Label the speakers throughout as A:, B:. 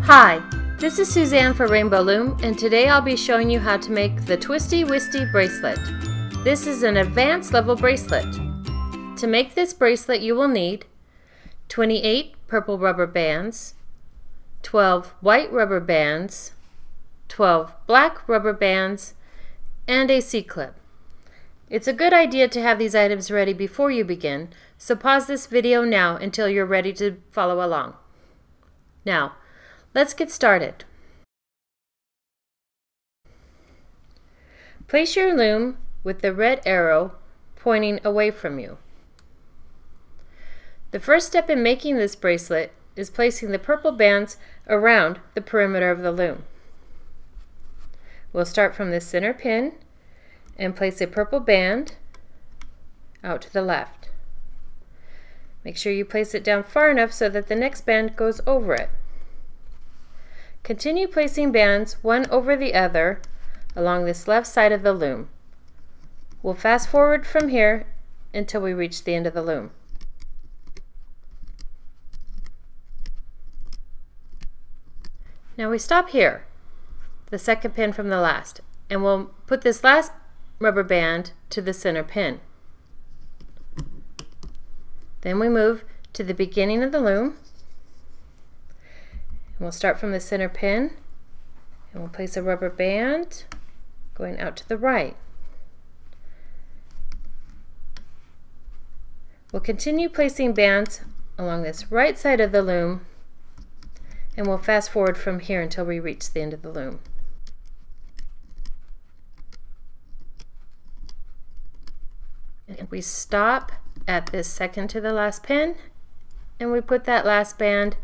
A: Hi, this is Suzanne for Rainbow Loom, and today I'll be showing you how to make the Twisty Wisty bracelet. This is an advanced level bracelet. To make this bracelet you will need 28 purple rubber bands, 12 white rubber bands, 12 black rubber bands, and a C-clip. It's a good idea to have these items ready before you begin, so pause this video now until you're ready to follow along. Now, let's get started. Place your loom with the red arrow pointing away from you. The first step in making this bracelet is placing the purple bands around the perimeter of the loom. We'll start from the center pin and place a purple band out to the left. Make sure you place it down far enough so that the next band goes over it. Continue placing bands one over the other along this left side of the loom. We'll fast forward from here until we reach the end of the loom. Now we stop here, the second pin from the last, and we'll put this last rubber band to the center pin. Then we move to the beginning of the loom. And we'll start from the center pin and we'll place a rubber band going out to the right. We'll continue placing bands along this right side of the loom, and we'll fast forward from here until we reach the end of the loom. And we stop at this second to the last pin, and we put that last band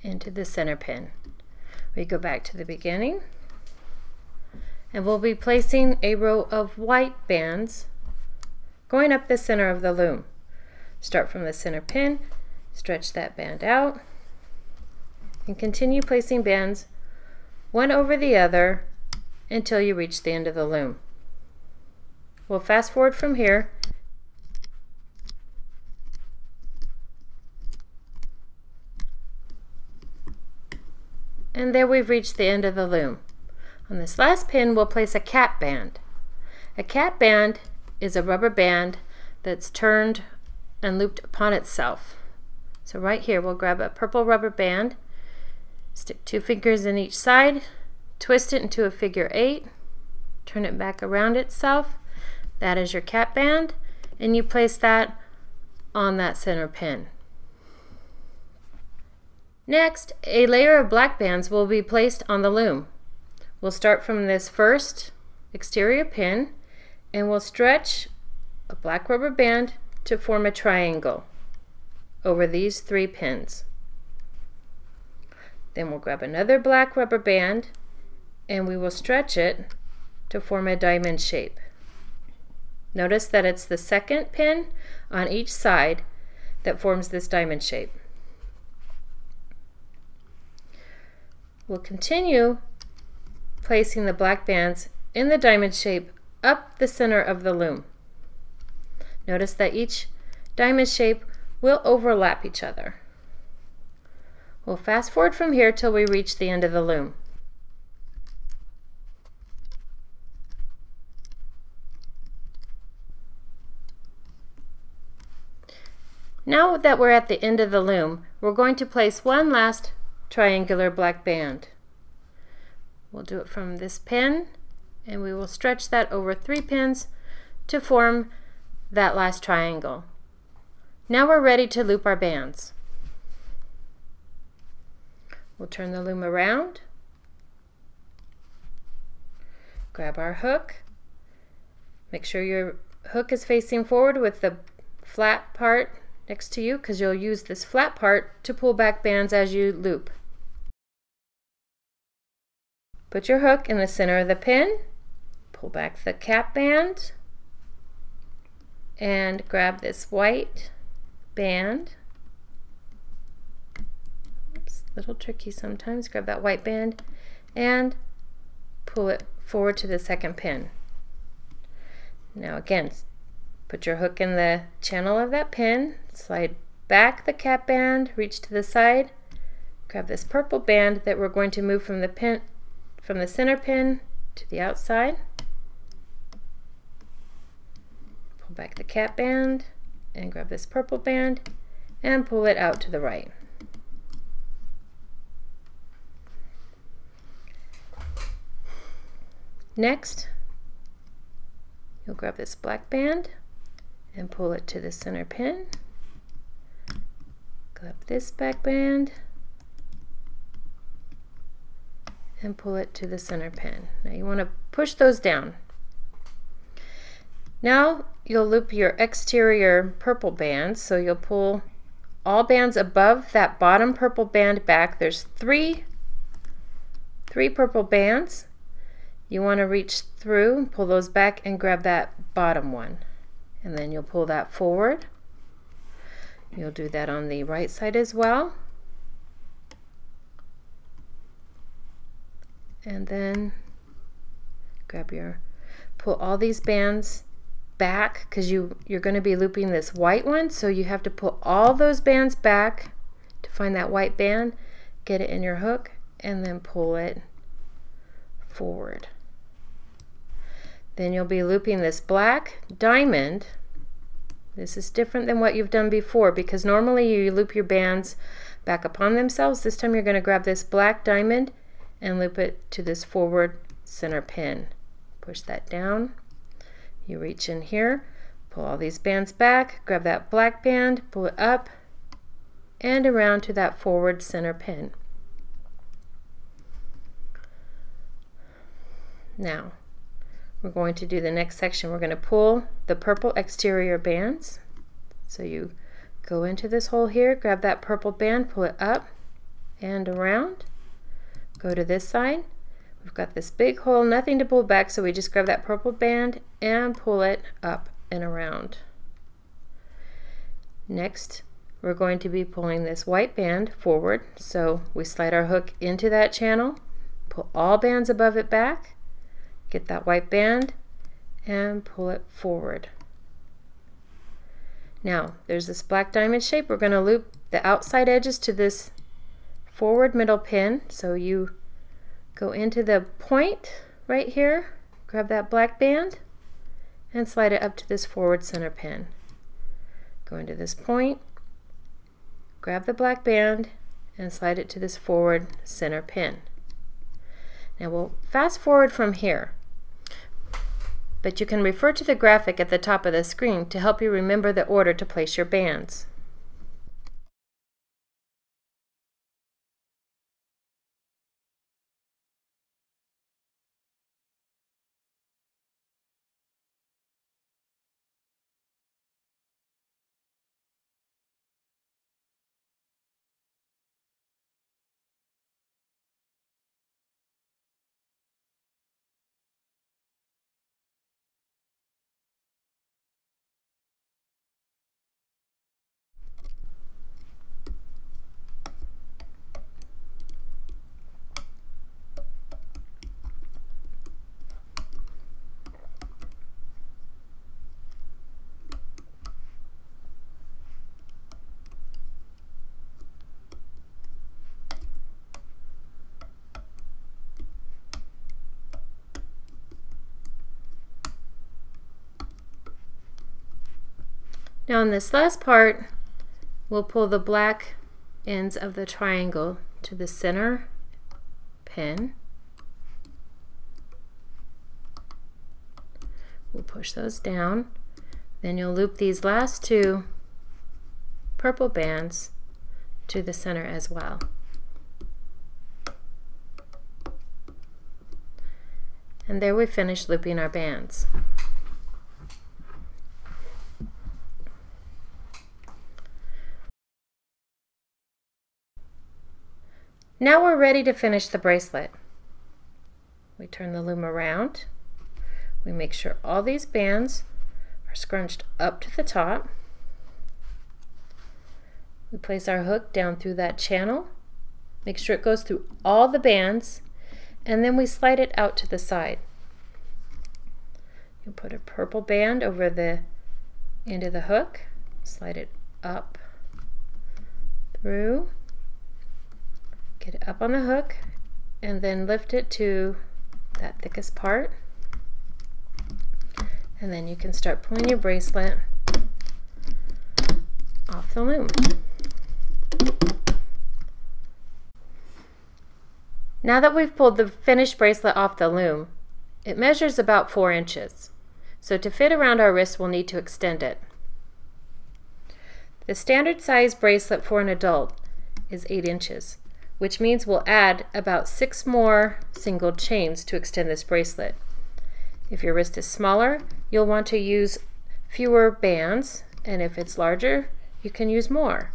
A: into the center pin. We go back to the beginning, and we'll be placing a row of white bands going up the center of the loom. Start from the center pin, stretch that band out, and continue placing bands one over the other until you reach the end of the loom. We'll fast forward from here and there we've reached the end of the loom. On this last pin we'll place a cap band. A cap band is a rubber band that's turned and looped upon itself. So right here we'll grab a purple rubber band, stick 2 fingers in each side, twist it into a figure 8, turn it back around itself. That is your cap band, and you place that on that center pin. Next, a layer of black bands will be placed on the loom. We'll start from this first exterior pin and we'll stretch a black rubber band to form a triangle over these 3 pins. Then we'll grab another black rubber band and we will stretch it to form a diamond shape. Notice that it's the second pin on each side that forms this diamond shape. We'll continue placing the black bands in the diamond shape up the center of the loom. Notice that each diamond shape will overlap each other. We'll fast forward from here till we reach the end of the loom. Now that we're at the end of the loom, we're going to place one last triangular black band. We'll do it from this pin and we will stretch that over 3 pins to form that last triangle. Now we're ready to loop our bands. We'll turn the loom around, grab our hook, make sure your hook is facing forward with the flat part next to you, because you'll use this flat part to pull back bands as you loop. Put your hook in the center of the pin, pull back the cap band, and grab this white band. Oops, a little tricky sometimes. Grab that white band and pull it forward to the second pin. Now again, put your hook in the channel of that pin, slide back the cap band, reach to the side, grab this purple band that we're going to move from the center pin to the outside. Pull back the cap band and grab this purple band and pull it out to the right. Next, you'll grab this black band and pull it to the center pin. Grab this back band and pull it to the center pin. Now you want to push those down. Now you'll loop your exterior purple bands, so you'll pull all bands above that bottom purple band back. There's three purple bands. You want to reach through and pull those back and grab that bottom one, and then you'll pull that forward. You'll do that on the right side as well, and then pull all these bands back, because you're going to be looping this white one, so you have to pull all those bands back to find that white band, get it in your hook, and then pull it forward. Then you'll be looping this black diamond. This is different than what you've done before, because normally you loop your bands back upon themselves. This time you're going to grab this black diamond and loop it to this forward center pin. Push that down. You reach in here, pull all these bands back, grab that black band, pull it up and around to that forward center pin. Now we're going to do the next section. We're going to pull the purple exterior bands. So you go into this hole here, grab that purple band, pull it up and around. Go to this side. We've got this big hole, nothing to pull back, so we just grab that purple band and pull it up and around. Next, we're going to be pulling this white band forward. So we slide our hook into that channel, pull all bands above it back, get that white band and pull it forward. Now there's this black diamond shape. We're going to loop the outside edges to this forward middle pin. So you go into the point right here, grab that black band and slide it up to this forward center pin. Go into this point, grab the black band and slide it to this forward center pin. Now we'll fast forward from here, but you can refer to the graphic at the top of the screen to help you remember the order to place your bands. Now in this last part, we'll pull the black ends of the triangle to the center pin. We'll push those down. Then you'll loop these last two purple bands to the center as well. And there we finish looping our bands. Now we're ready to finish the bracelet. We turn the loom around. We make sure all these bands are scrunched up to the top. We place our hook down through that channel. Make sure it goes through all the bands, and then we slide it out to the side. You'll put a purple band over the end of the hook, slide it up through, Get it up on the hook and then lift it to that thickest part. And then you can start pulling your bracelet off the loom. Now that we've pulled the finished bracelet off the loom, it measures about 4 inches. So to fit around our wrist, we'll need to extend it. The standard size bracelet for an adult is 8 inches, which means we'll add about 6 more single chains to extend this bracelet. If your wrist is smaller, you'll want to use fewer bands, and if it's larger, you can use more.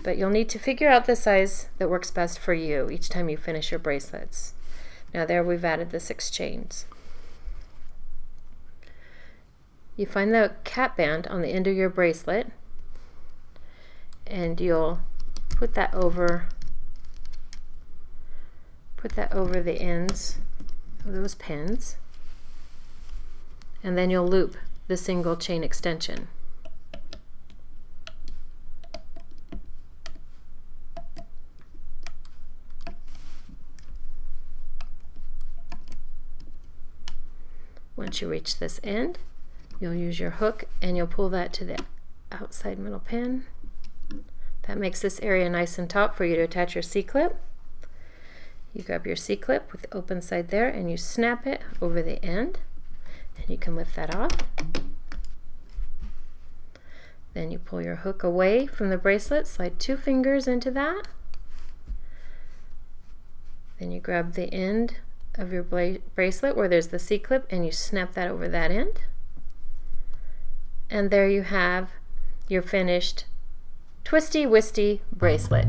A: But you'll need to figure out the size that works best for you each time you finish your bracelets. Now there we've added the 6 chains. You find the cap band on the end of your bracelet, and you'll put that over the ends of those pins, and then you'll loop the single chain extension. Once you reach this end, you'll use your hook and you'll pull that to the outside middle pin. That makes this area nice and taut for you to attach your C-clip. You grab your C-clip with the open side there and you snap it over the end, and you can lift that off. Then you pull your hook away from the bracelet, slide 2 fingers into that. Then you grab the end of your bracelet where there's the C-clip and you snap that over that end. And there you have your finished twisty-wisty bracelet.